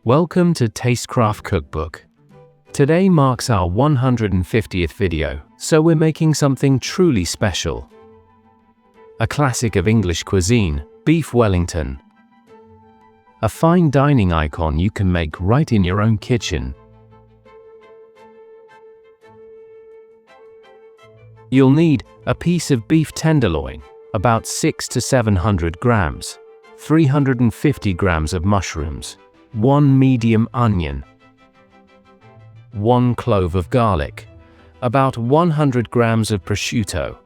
Welcome to Tastecraft Cookbook. Today marks our 150th video, so we're making something truly special. A classic of English cuisine, beef Wellington. A fine dining icon you can make right in your own kitchen. You'll need a piece of beef tenderloin, about 600 to 700 grams, 350 grams of mushrooms, 1 medium onion, 1 clove of garlic, about 100 grams of prosciutto,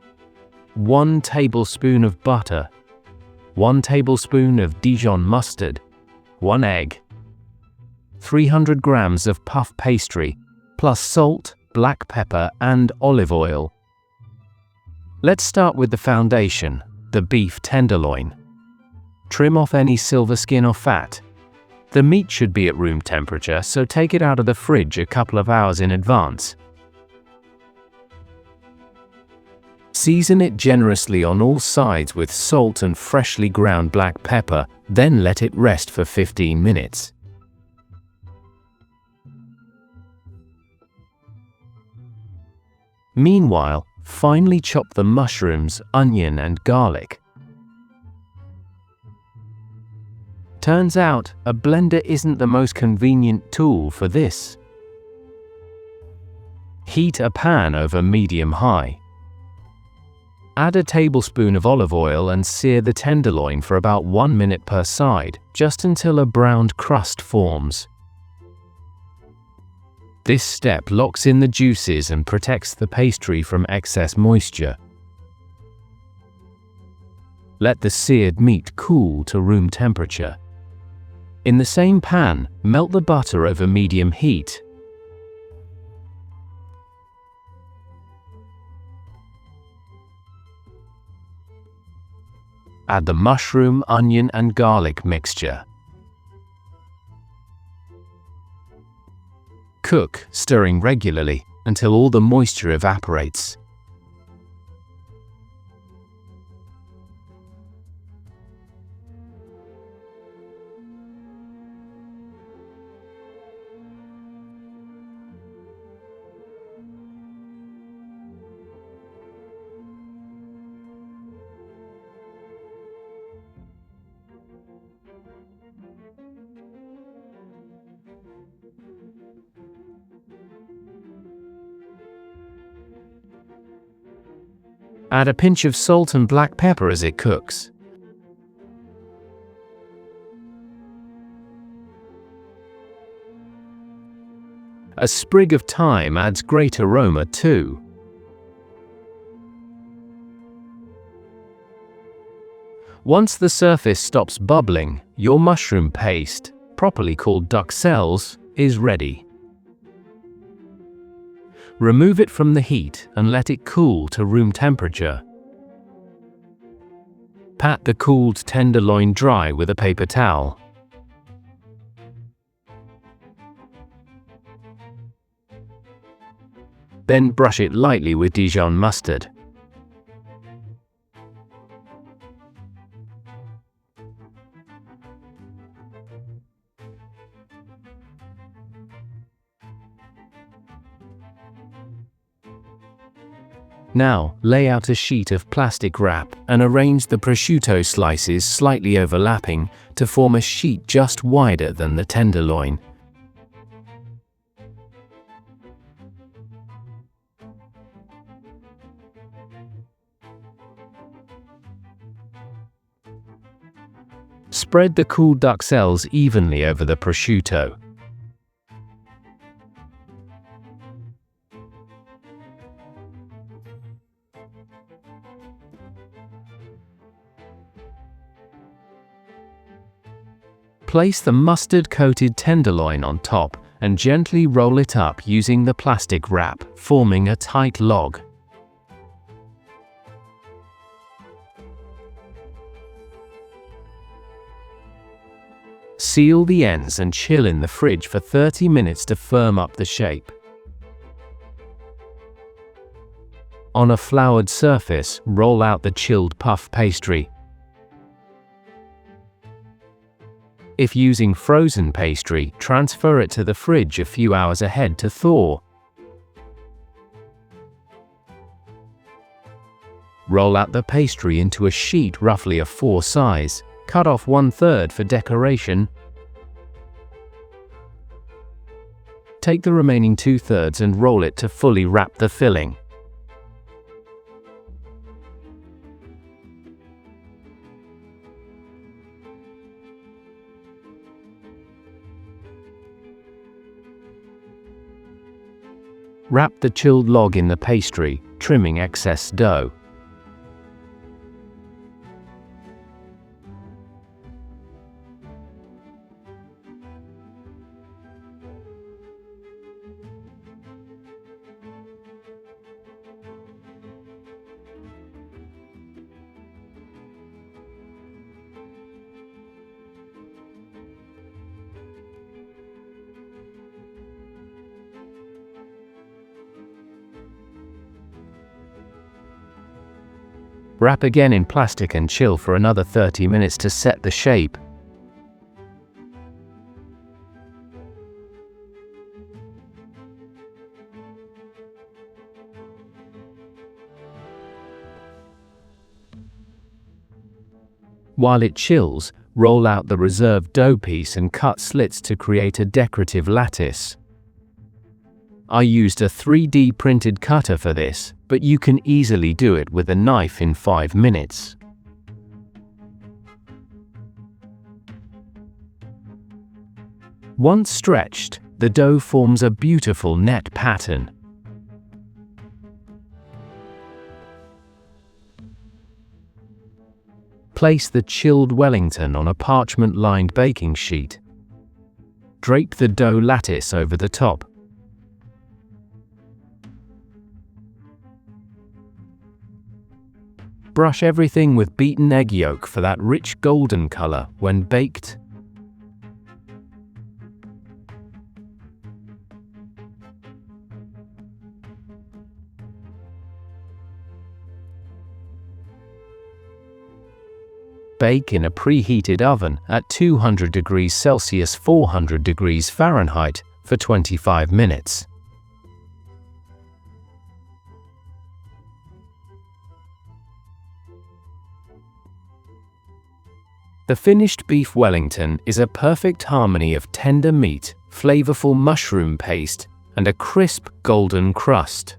1 tablespoon of butter, 1 tablespoon of Dijon mustard, 1 egg, 300 grams of puff pastry, plus salt, black pepper, and olive oil. Let's start with the foundation, the beef tenderloin. Trim off any silver skin or fat. The meat should be at room temperature, so take it out of the fridge a couple of hours in advance. Season it generously on all sides with salt and freshly ground black pepper, then let it rest for 15 minutes. Meanwhile, finely chop the mushrooms, onion, and garlic. Turns out, a blender isn't the most convenient tool for this. Heat a pan over medium-high. Add a tablespoon of olive oil and sear the tenderloin for about 1 minute per side, just until a browned crust forms. This step locks in the juices and protects the pastry from excess moisture. Let the seared meat cool to room temperature. In the same pan, melt the butter over medium heat. Add the mushroom, onion, and garlic mixture. Cook, stirring regularly, until all the moisture evaporates. Add a pinch of salt and black pepper as it cooks. A sprig of thyme adds great aroma too. Once the surface stops bubbling, your mushroom paste, properly called duck cells, is ready. Remove it from the heat and let it cool to room temperature. Pat the cooled tenderloin dry with a paper towel. Then brush it lightly with Dijon mustard. Now, lay out a sheet of plastic wrap and arrange the prosciutto slices slightly overlapping to form a sheet just wider than the tenderloin. Spread the cooled duck cells evenly over the prosciutto. Place the mustard-coated tenderloin on top and gently roll it up using the plastic wrap, forming a tight log. Seal the ends and chill in the fridge for 30 minutes to firm up the shape. On a floured surface, roll out the chilled puff pastry. If using frozen pastry, transfer it to the fridge a few hours ahead to thaw. Roll out the pastry into a sheet roughly A4 size. Cut off 1/3 for decoration. Take the remaining 2/3 and roll it to fully wrap the filling. Wrap the chilled log in the pastry, trimming excess dough. Wrap again in plastic and chill for another 30 minutes to set the shape. While it chills, roll out the reserved dough piece and cut slits to create a decorative lattice. I used a 3D printed cutter for this, but you can easily do it with a knife in 5 minutes. Once stretched, the dough forms a beautiful net pattern. Place the chilled Wellington on a parchment-lined baking sheet. Drape the dough lattice over the top. Brush everything with beaten egg yolk for that rich golden color when baked. Bake in a preheated oven at 200 degrees Celsius 400 degrees Fahrenheit for 25 minutes. The finished beef Wellington is a perfect harmony of tender meat, flavorful mushroom paste, and a crisp golden crust.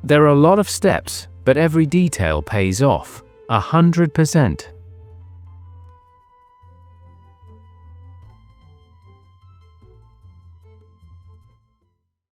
There are a lot of steps, but every detail pays off, 100%.